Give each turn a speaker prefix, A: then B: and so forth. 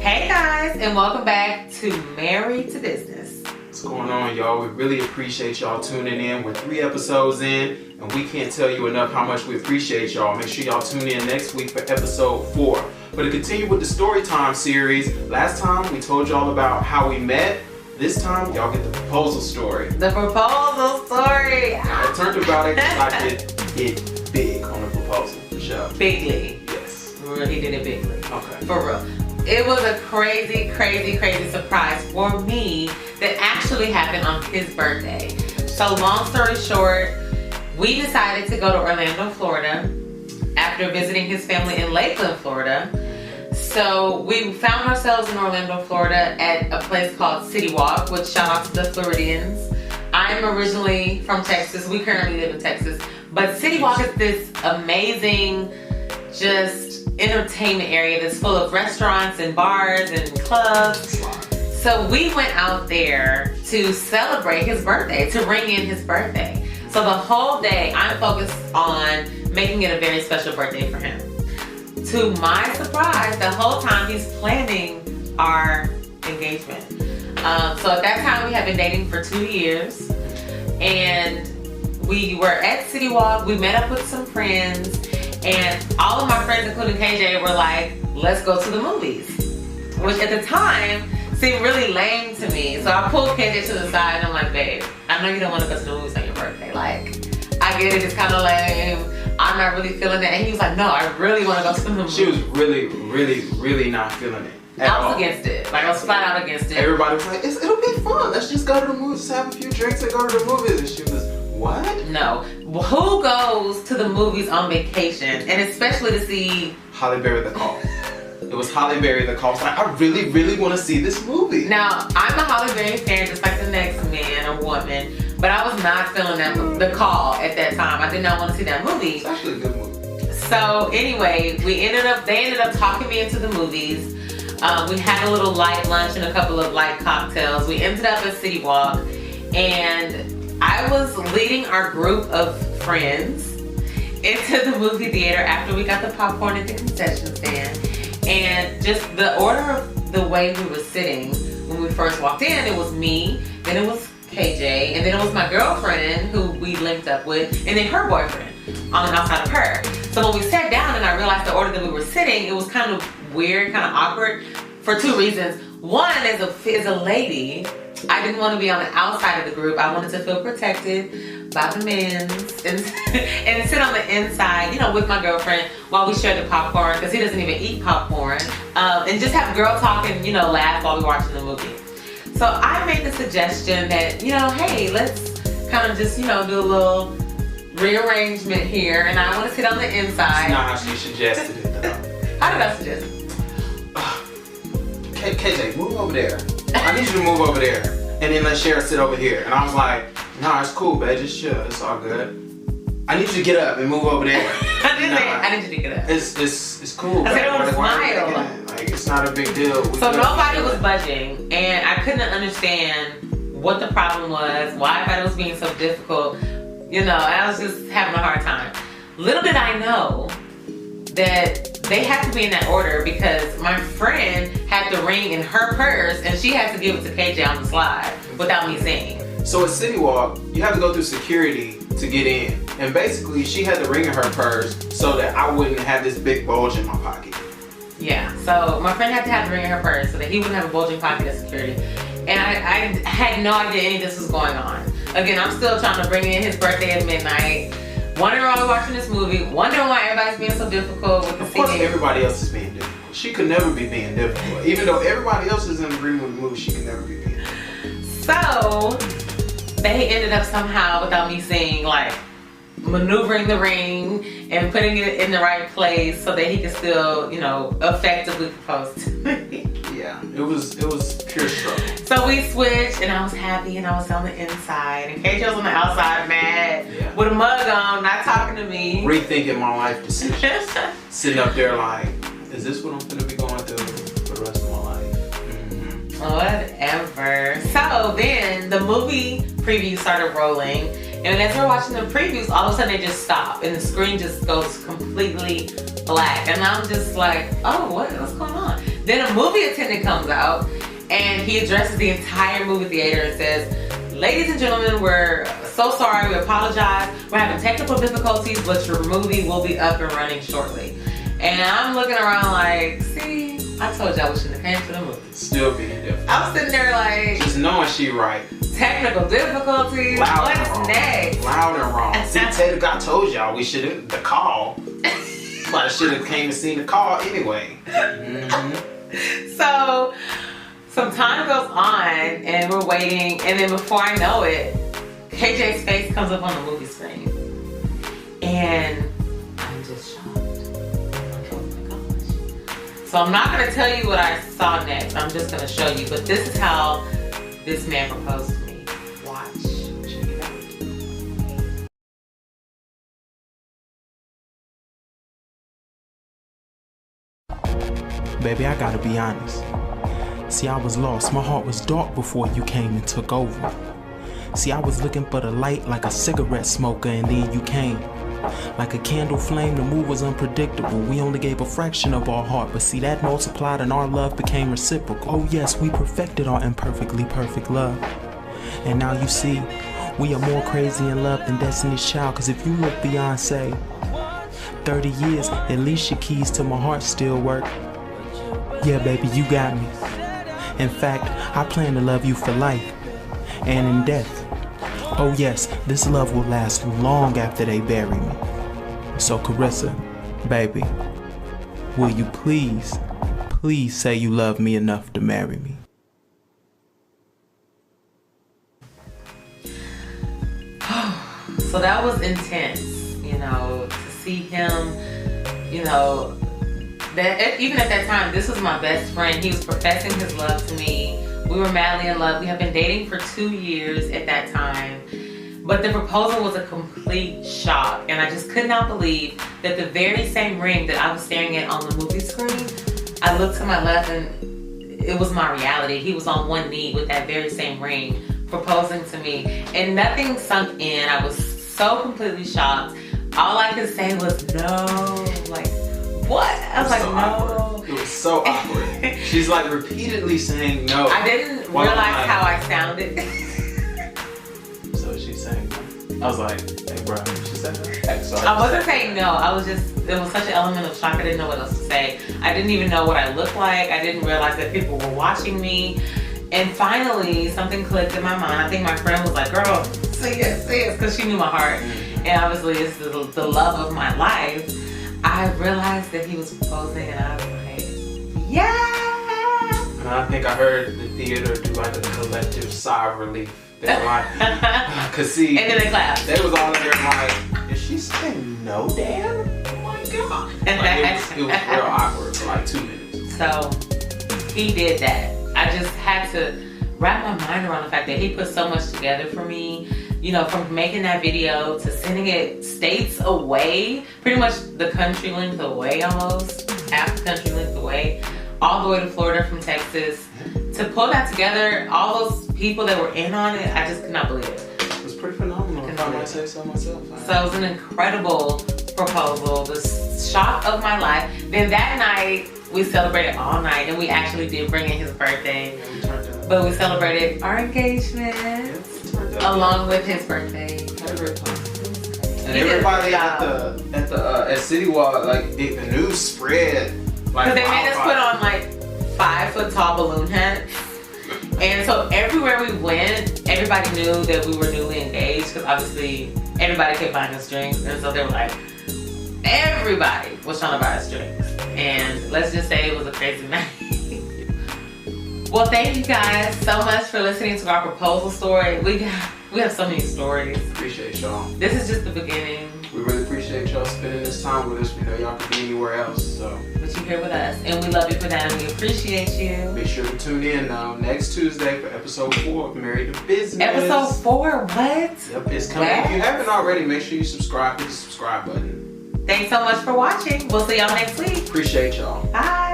A: Hey guys, and welcome back to Married to Business.
B: What's going on, y'all? We really appreciate y'all tuning in. We're 3 episodes in, and we can't tell you enough how much we appreciate y'all. Make sure y'all tune in next week for episode 4. But to continue with the story time series, last time we told y'all about how we met. This time, y'all get the proposal story.
A: The proposal story.
B: I turned about it because I did big on the proposal for sure.
A: Bigly.
B: Yes.
A: He did it bigly.
B: Okay.
A: For real. It was a crazy surprise for me that actually happened on his birthday. So long story short, we decided to go to Orlando, Florida after visiting his family in Lakeland, Florida. So we found ourselves in Orlando, Florida at a place called City Walk, which shout out to the Floridians. I'm originally from Texas. We currently live in Texas. But City Walk is this amazing, just entertainment area that's full of restaurants and bars and clubs. So we went out there to celebrate his birthday, to ring in his birthday. So the whole day I'm focused on making it a very special birthday for him. To my surprise, the whole time he's planning our engagement. So at that time we had been dating for 2 years, and we were at City Walk. We met up with some friends, and all of my friends, including KJ, were like, let's go to the movies. Which at the time seemed really lame to me. So I pulled KJ to the side and I'm like, babe, I know you don't want to go to the movies on your birthday. Like, I get it, it's kind of lame. I'm not really feeling it. And he was like, no, I really want to go to the movies.
B: She was really not feeling it.
A: I was against it. Like, I was flat out against it.
B: Everybody was like, it'll be fun. Let's just go to the movies, have a few drinks and go to the movies. And she was, what?
A: No. Who goes to the movies on vacation? And especially to see
B: Halle Berry the Call. It was Halle Berry the Call. I was like, I really want to see this movie.
A: Now, I'm a Halle Berry fan just like the next man or woman, but I was not feeling the Call at that time. I did not want to see that movie.
B: It's actually a good movie.
A: So anyway, they ended up talking me into the movies. We had a little light lunch and a couple of light cocktails. We ended up at City Walk, and I was leading our group of friends into the movie theater after we got the popcorn at the concession stand. And just the order of the way we were sitting when we first walked in, it was me, then it was KJ, and then it was my girlfriend who we linked up with, and then her boyfriend on the outside of her. So when we sat down and I realized the order that we were sitting, it was kind of weird, kind of awkward for 2 reasons. One, as a lady, I didn't want to be on the outside of the group. I wanted to feel protected by the men and sit on the inside, you know, with my girlfriend while we shared the popcorn, because he doesn't even eat popcorn, and just have girl talk and, you know, laugh while we're watching the movie. So I made the suggestion that, you know, hey, let's kind of just, you know, do a little rearrangement here, and I want to sit on the inside.
B: That's not how she suggested it, though.
A: How did I suggest it?
B: KJ, move over there. I need you to move over there. And then let Shara sit over here. And I was like, nah, it's cool, babe. Just chill. It's all good. I need you to get up and move over there.
A: I need you to get up.
B: It's cool.
A: I said, don't smile.
B: Like, it's not a big deal.
A: So nobody was budging, and I couldn't understand what the problem was, why everybody was being so difficult. You know, I was just having a hard time. Little did I know that they had to be in that order, because my friend had the ring in her purse and she had to give it to KJ on the slide without me seeing.
B: So at City Walk, you have to go through security to get in. And basically, she had the ring in her purse so that I wouldn't have this big bulge in my pocket.
A: Yeah, so my friend had to have the ring in her purse so that he wouldn't have a bulging pocket at security. And I had no idea any of this was going on. Again, I'm still trying to bring in his birthday at midnight. Wondering why we're watching this movie, wondering why everybody's being so difficult with the
B: Of course everybody else is being difficult. She could never be being difficult. Even though everybody else is in agreement with the movie, she could never be being difficult.
A: So, they ended up somehow, without me seeing, like, maneuvering the ring and putting it in the right place so that he could still, you know, effectively propose to me.
B: Yeah, it was pure struggle.
A: So we switched, and I was happy, and I was on the inside, and KJ was on the outside, mad, with a mug on, not talking to me.
B: Rethinking my life decisions. Sitting up there like, is this what I'm gonna be going through for the rest of my life? Mm-hmm.
A: Whatever. So then the movie preview started rolling, and as we're watching the previews, all of a sudden they just stop, and the screen just goes completely black, and I'm just like, oh, what's going on? Then a movie attendant comes out and he addresses the entire movie theater and says, ladies and gentlemen, we're so sorry, we apologize. We're having technical difficulties, but your movie will be up and running shortly. And I'm looking around like, see, I told y'all we shouldn't have came to the movie.
B: Still being different.
A: I was sitting there like,
B: just knowing she right.
A: Technical difficulties.
B: Loud and
A: What's
B: wrong.
A: next?
B: Loud and wrong. See, technically, I told y'all we should have the call. But I should have came and seen the call anyway.
A: So some time goes on and we're waiting, and then before I know it, KJ's face comes up on the movie screen. And I'm just shocked. Like, oh my gosh. So I'm not gonna tell you what I saw next. I'm just gonna show you. But this is how this man proposed to me. Watch. Check it out.
C: Baby, I gotta be honest. See, I was lost. My heart was dark before you came and took over. See, I was looking for the light like a cigarette smoker, and then you came. Like a candle flame, the move was unpredictable. We only gave a fraction of our heart, but see, that multiplied and our love became reciprocal. Oh yes, we perfected our imperfectly perfect love. And now you see, we are more crazy in love than Destiny's Child, cause if you look beyond, say, 30 years, at least your keys to my heart still work. Yeah, baby, you got me. In fact, I plan to love you for life and in death. Oh yes, this love will last long after they bury me. So Carissa, baby, will you please say you love me enough to marry me?
A: So that was intense, you know, to see him, you know, that even at that time, this was my best friend. He was professing his love to me. We were madly in love. We had been dating for 2 years at that time. But the proposal was a complete shock. And I just could not believe that the very same ring that I was staring at on the movie screen, I looked to my left and it was my reality. He was on one knee with that very same ring proposing to me. And nothing sunk in. I was so completely shocked. All I could say was no. Like, what? I was like,
B: so
A: no.
B: Awkward. It was so awkward. She's like repeatedly saying no.
A: I didn't realize how I sounded.
B: So she's saying no. I was like, hey bro, she said no. Sorry.
A: I wasn't saying no. I was just, it was such an element of shock. I didn't know what else to say. I didn't even know what I looked like. I didn't realize that people were watching me. And finally, something clicked in my mind. I think my friend was like, girl, say it, because she knew my heart. And obviously it's the love of my life. I realized that he was proposing and I was like, yeah!
B: And I think I heard the theater do like a collective sigh of relief. They were like, cause see,
A: and then they clapped.
B: They was all in there like, is she saying no, Dan? Oh my God. Like, it was real awkward for like 2 minutes.
A: So he did that. I just had to wrap my mind around the fact that he put so much together for me. You know, from making that video to sending it states away, pretty much the country length away almost, half the country length away, all the way to Florida from Texas. To pull that together, all those people that were in on it, I just could not believe it.
B: It was pretty phenomenal, if I might say so myself.
A: So it was an incredible proposal, the shock of my life. Then that night, we celebrated all night, and we actually did bring in his birthday.
B: Yeah, we turned out.
A: But we celebrated our engagement along with his birthday.
B: Had a great time. And everybody at City Walk, like the news spread. Like,
A: because they made us put on like 5-foot tall balloon hats. And so everywhere we went, everybody knew that we were newly engaged, because obviously everybody kept buying us drinks. And so they were like, everybody was trying to buy us drinks. And let's just say it was a crazy night. Well, thank you guys so much for listening to our proposal story. We have so many stories.
B: Appreciate y'all.
A: This is just the beginning.
B: We really appreciate y'all spending this time with us. We know y'all could be anywhere else, so.
A: But you're here with us, and we love you for that, and we appreciate you.
B: Make sure to tune in next Tuesday for episode 4 of Married to Business.
A: Episode 4, what?
B: Yep, it's coming.
A: What?
B: If you haven't already, make sure you subscribe. Hit the subscribe button.
A: Thanks so much for watching. We'll see y'all next week.
B: Appreciate y'all.
A: Bye.